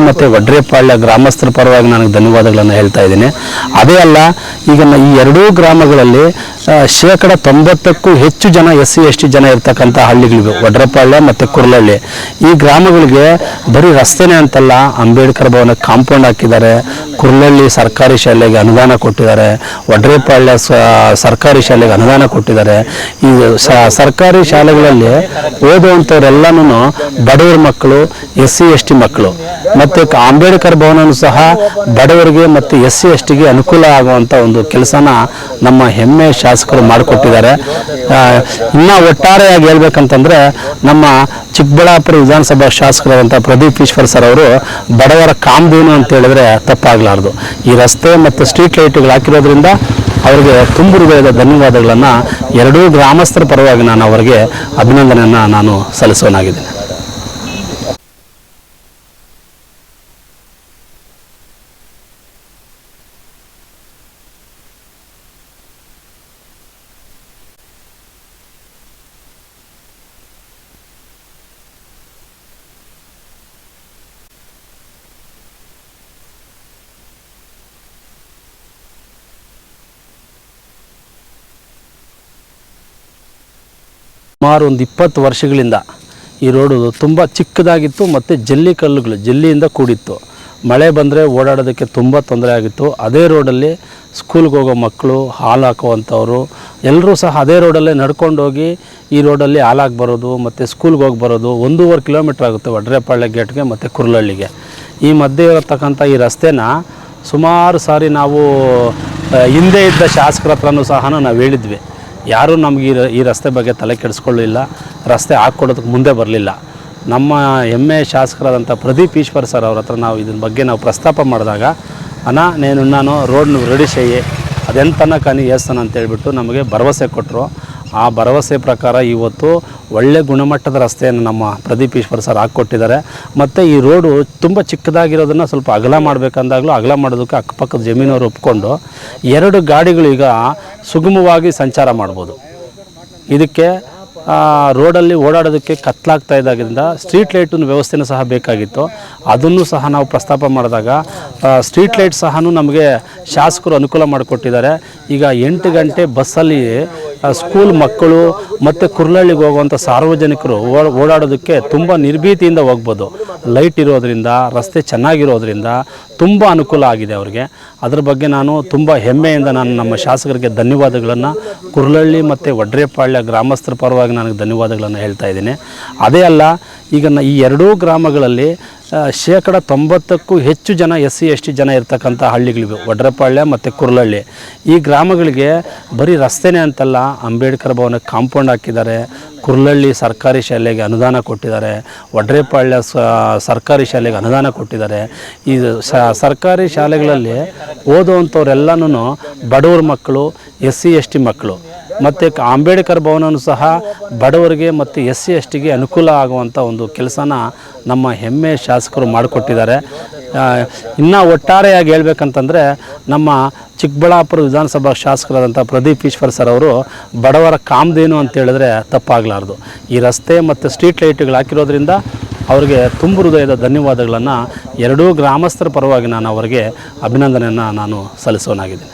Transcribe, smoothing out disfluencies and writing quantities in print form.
ಮತ್ತು ವಡ್ರೇಪಾಳ್ಯ ಗ್ರಾಮಸ್ಥರ ಪರವಾಗಿ ನನಗೆ ಧನ್ಯವಾದಗಳನ್ನು ಹೇಳ್ತಾ ಇದ್ದೀನಿ. ಅದೇ ಅಲ್ಲ, ಈಗ ಈ ಎರಡೂ ಗ್ರಾಮಗಳಲ್ಲಿ 90%ಕ್ಕೂ ಹೆಚ್ಚು ಜನ SC/ST ಜನ ಇರ್ತಕ್ಕಂಥ ಹಳ್ಳಿಗಳಿವೆ, ವಡ್ರೇಪಾಳ್ಯ ಮತ್ತು ಕುರ್ಲಹಳ್ಳಿ. ಈ ಗ್ರಾಮಗಳಿಗೆ ಬರೀ ರಸ್ತೆನೇ ಅಂತಲ್ಲ, ಅಂಬೇಡ್ಕರ್ ಭವನಕ್ಕೆ ಕಾಂಪೌಂಡ್ ಹಾಕಿದ್ದಾರೆ, ಕುರ್ಲಹಳ್ಳಿ ಸರ್ಕಾರಿ ಶಾಲೆಗೆ ಅನುದಾನ ಕೊಟ್ಟಿದ್ದಾರೆ, ವಡ್ರೇಪಾಳ್ಯ ಸರ್ಕಾರಿ ಶಾಲೆಗೆ ಅನುದಾನ ಕೊಟ್ಟಿದ್ದಾರೆ. ಈ ಸರ್ಕಾರಿ ಶಾಲೆಗಳಲ್ಲಿ ಓದುವಂಥವರೆಲ್ಲನೂ ಬಡವರ ಮಕ್ಕಳು, SC/ST ಮಕ್ಕಳು. ಮತ್ತು ಅಂಬೇಡ್ಕರ್ ಭವನನು ಸಹ ಬಡವರಿಗೆ ಮತ್ತು SC/STಗೆ ಅನುಕೂಲ ಆಗುವಂಥ ಒಂದು ಕೆಲಸನ ನಮ್ಮ ಹೆಮ್ಮೆ ಶಾಸಕರು ಮಾಡಿಕೊಟ್ಟಿದ್ದಾರೆ. ಇನ್ನು ಒಟ್ಟಾರೆಯಾಗಿ ಹೇಳ್ಬೇಕಂತಂದರೆ, ನಮ್ಮ ಚಿಕ್ಕಬಳ್ಳಾಪುರ ವಿಧಾನಸಭಾ ಶಾಸಕರಾದಂಥ ಪ್ರದೀಪ್ ಈಶ್ವರ್ ಸರ್ ಅವರು ಬಡವರ ಕಾಮಧೇನು ಅಂತ ಹೇಳಿದ್ರೆ ತಪ್ಪಾಗಲಾರ್ದು. ಈ ರಸ್ತೆ ಮತ್ತು ಸ್ಟ್ರೀಟ್ ಲೈಟ್ಗಳು ಹಾಕಿರೋದ್ರಿಂದ ಅವರಿಗೆ ತುಂಬು ಹೃದಯದ ಧನ್ಯವಾದಗಳನ್ನು ಎರಡೂ ಗ್ರಾಮಸ್ಥರ ಪರವಾಗಿ ನಾನು ಅವರಿಗೆ ಅಭಿನಂದನೆಯನ್ನು ನಾನು ಸಲ್ಲಿಸೋನಾಗಿದ್ದೀನಿ. ಸುಮಾರು ಒಂದು 20 ವರ್ಷಗಳಿಂದ ಈ ರೋಡು ತುಂಬ ಚಿಕ್ಕದಾಗಿತ್ತು ಮತ್ತು ಜಲ್ಲಿಯಿಂದ ಕೂಡಿತ್ತು. ಮಳೆ ಬಂದರೆ ಓಡಾಡೋದಕ್ಕೆ ತುಂಬ ತೊಂದರೆ ಆಗಿತ್ತು. ಅದೇ ರೋಡಲ್ಲಿ ಸ್ಕೂಲ್ಗೆ ಹೋಗೋ ಮಕ್ಕಳು, ಹಾಲು ಹಾಕುವಂಥವ್ರು ಎಲ್ಲರೂ ಸಹ ಅದೇ ರೋಡಲ್ಲೇ ನಡ್ಕೊಂಡೋಗಿ ಈ ರೋಡಲ್ಲಿ ಹಾಲಾಗಿ ಬರೋದು ಮತ್ತು ಸ್ಕೂಲ್ಗೆ ಹೋಗಿ ಬರೋದು 1.5 ಕಿಲೋಮೀಟ್ರ್ ಆಗುತ್ತೆ ವಡ್ರೇಪಾಳ್ಯ ಗೇಟ್ಗೆ ಮತ್ತು ಕುರ್ಲಹಳ್ಳಿಗೆ. ಈ ಮಧ್ಯೆ ಇರತಕ್ಕಂಥ ಈ ರಸ್ತೆನ ಸುಮಾರು ಸಾರಿ ನಾವು ಹಿಂದೆ ಇದ್ದ ಶಾಸಕರ ಹತ್ರನೂ ಸಹ ನಾವು ಹೇಳಿದ್ವಿ. ಯಾರೂ ನಮಗೆ ಈ ರಸ್ತೆ ಬಗ್ಗೆ ತಲೆ ಕೆಡಿಸ್ಕೊಳ್ಳಿಲ್ಲ, ರಸ್ತೆ ಹಾಕ್ಕೊಡೋದಕ್ಕೆ ಮುಂದೆ ಬರಲಿಲ್ಲ. ನಮ್ಮ ಹೆಮ್ಮೆ ಶಾಸಕರಾದಂಥ ಪ್ರದೀಪ್ ಈಶ್ವರ್ ಸರ್ ಅವ್ರ ಹತ್ರ ನಾವು ಇದ್ರ ಬಗ್ಗೆ ನಾವು ಪ್ರಸ್ತಾಪ ಮಾಡಿದಾಗ, ನಾನು ರೋಡ್ನ ರೆಡಿ ಚೆಯ್ಯಿ, ಅದೆಂತನ ಕಾನಿ ಏಸ್ತಾನ ಅಂತೇಳ್ಬಿಟ್ಟು ನಮಗೆ ಭರವಸೆ ಕೊಟ್ಟರು. ಆ ಭರವಸೆ ಪ್ರಕಾರ ಇವತ್ತು ಒಳ್ಳೆ ಗುಣಮಟ್ಟದ ರಸ್ತೆಯನ್ನು ನಮ್ಮ ಪ್ರದೀಪ್ ಈಶ್ವರ್ ಸರ್ ಹಾಕ್ಕೊಟ್ಟಿದ್ದಾರೆ. ಮತ್ತು ಈ ರೋಡು ತುಂಬ ಚಿಕ್ಕದಾಗಿರೋದನ್ನು ಸ್ವಲ್ಪ ಅಗಲ ಮಾಡಬೇಕಂದಾಗಲೂ ಅಗಲ ಮಾಡೋದಕ್ಕೆ ಅಕ್ಕಪಕ್ಕದ ಜಮೀನವರು ಒಪ್ಕೊಂಡು 2 ಗಾಡಿಗಳು ಈಗ ಸುಗಮವಾಗಿ ಸಂಚಾರ ಮಾಡ್ಬೋದು. ಇದಕ್ಕೆ ರೋಡಲ್ಲಿ ಓಡಾಡೋದಕ್ಕೆ ಕತ್ಲಾಗ್ತಾ ಇದ್ದಾಗಿದ್ದರಿಂದ ಸ್ಟ್ರೀಟ್ ಲೈಟಿನ ವ್ಯವಸ್ಥೆನೂ ಸಹ ಬೇಕಾಗಿತ್ತು. ಅದನ್ನು ಸಹ ನಾವು ಪ್ರಸ್ತಾಪ ಮಾಡಿದಾಗ ಸ್ಟ್ರೀಟ್ ಲೈಟ್ ಸಹ ನಮಗೆ ಶಾಸಕರು ಅನುಕೂಲ ಮಾಡಿಕೊಟ್ಟಿದ್ದಾರೆ. ಈಗ 8 ಗಂಟೆ ಬಸ್ಸಲ್ಲಿ ಸ್ಕೂಲ್ ಮಕ್ಕಳು ಮತ್ತು ಕುರ್ಲಹಳ್ಳಿಗೆ ಹೋಗುವಂಥ ಸಾರ್ವಜನಿಕರು ಓಡಾಡೋದಕ್ಕೆ ತುಂಬ ನಿರ್ಭೀತಿಯಿಂದ ಹೋಗ್ಬೋದು. ಲೈಟ್ ಇರೋದರಿಂದ, ರಸ್ತೆ ಚೆನ್ನಾಗಿರೋದ್ರಿಂದ ತುಂಬ ಅನುಕೂಲ ಆಗಿದೆ ಅವ್ರಿಗೆ. ಅದ್ರ ಬಗ್ಗೆ ನಾನು ತುಂಬ ಹೆಮ್ಮೆಯಿಂದ ನಮ್ಮ ಶಾಸಕರಿಗೆ ಧನ್ಯವಾದಗಳನ್ನು ಕುರ್ಲಹಳ್ಳಿ ಮತ್ತು ವಡ್ರೇಪಾಳ್ಯ ಗ್ರಾಮಸ್ಥರ ಪರವಾಗಿ ನನಗೆ ಧನ್ಯವಾದಗಳನ್ನು ಹೇಳ್ತಾ ಇದ್ದೀನಿ. ಅದೇ ಅಲ್ಲ, ಈಗ ಈ ಎರಡೂ ಗ್ರಾಮಗಳಲ್ಲಿ 90%ಕ್ಕೂ ಹೆಚ್ಚು ಜನ SC/ST ಜನ ಇರ್ತಕ್ಕಂಥ ಹಳ್ಳಿಗಳಿವೆ, ವಡ್ರೇಪಾಳ್ಯ ಮತ್ತು ಕುರ್ಲಹಳ್ಳಿ. ಈ ಗ್ರಾಮಗಳಿಗೆ ಬರೀ ರಸ್ತೆನೇ ಅಂತಲ್ಲ, ಅಂಬೇಡ್ಕರ್ ಭವನಕ್ಕೆ ಕಾಂಪೌಂಡ್ ಹಾಕಿದ್ದಾರೆ, ಕುರ್ಲಹಳ್ಳಿ ಸರ್ಕಾರಿ ಶಾಲೆಗೆ ಅನುದಾನ ಕೊಟ್ಟಿದ್ದಾರೆ, ವಡ್ರೇಪಾಳ್ಯ ಸರ್ಕಾರಿ ಶಾಲೆಗೆ ಅನುದಾನ ಕೊಟ್ಟಿದ್ದಾರೆ. ಈ ಸರ್ಕಾರಿ ಶಾಲೆಗಳಲ್ಲಿ ಓದುವಂಥವರೆಲ್ಲನೂ ಬಡವರ ಮಕ್ಕಳು, SC/ST ಮಕ್ಕಳು. ಮತ್ತು ಅಂಬೇಡ್ಕರ್ ಭವನನು ಸಹ ಬಡವರಿಗೆ ಮತ್ತು SC/STಗೆ ಅನುಕೂಲ ಆಗುವಂಥ ಒಂದು ಕೆಲಸನ ನಮ್ಮ ಹೆಮ್ಮೆ ಶಾಸಕರು ಮಾಡಿಕೊಟ್ಟಿದ್ದಾರೆ. ಇನ್ನು ಒಟ್ಟಾರೆಯಾಗಿ ಹೇಳ್ಬೇಕಂತಂದರೆ, ನಮ್ಮ ಚಿಕ್ಕಬಳ್ಳಾಪುರ ವಿಧಾನಸಭಾ ಶಾಸಕರಾದಂಥ ಪ್ರದೀಪ್ ಈಶ್ವರ್ ಸರ್ ಅವರು ಬಡವರ ಕಾಮಧೇನು ಅಂತ ಹೇಳಿದ್ರೆ ತಪ್ಪಾಗಲಾರ್ದು. ಈ ರಸ್ತೆ ಮತ್ತು ಸ್ಟ್ರೀಟ್ ಲೈಟ್ಗಳು ಹಾಕಿರೋದ್ರಿಂದ ಅವರಿಗೆ ತುಂಬು ಹೃದಯದ ಧನ್ಯವಾದಗಳನ್ನು ಎರಡೂ ಗ್ರಾಮಸ್ಥರ ಪರವಾಗಿ ನಾನು ಅವರಿಗೆ ಅಭಿನಂದನೆಯನ್ನು ನಾನು ಸಲ್ಲಿಸೋನಾಗಿದ್ದೀನಿ.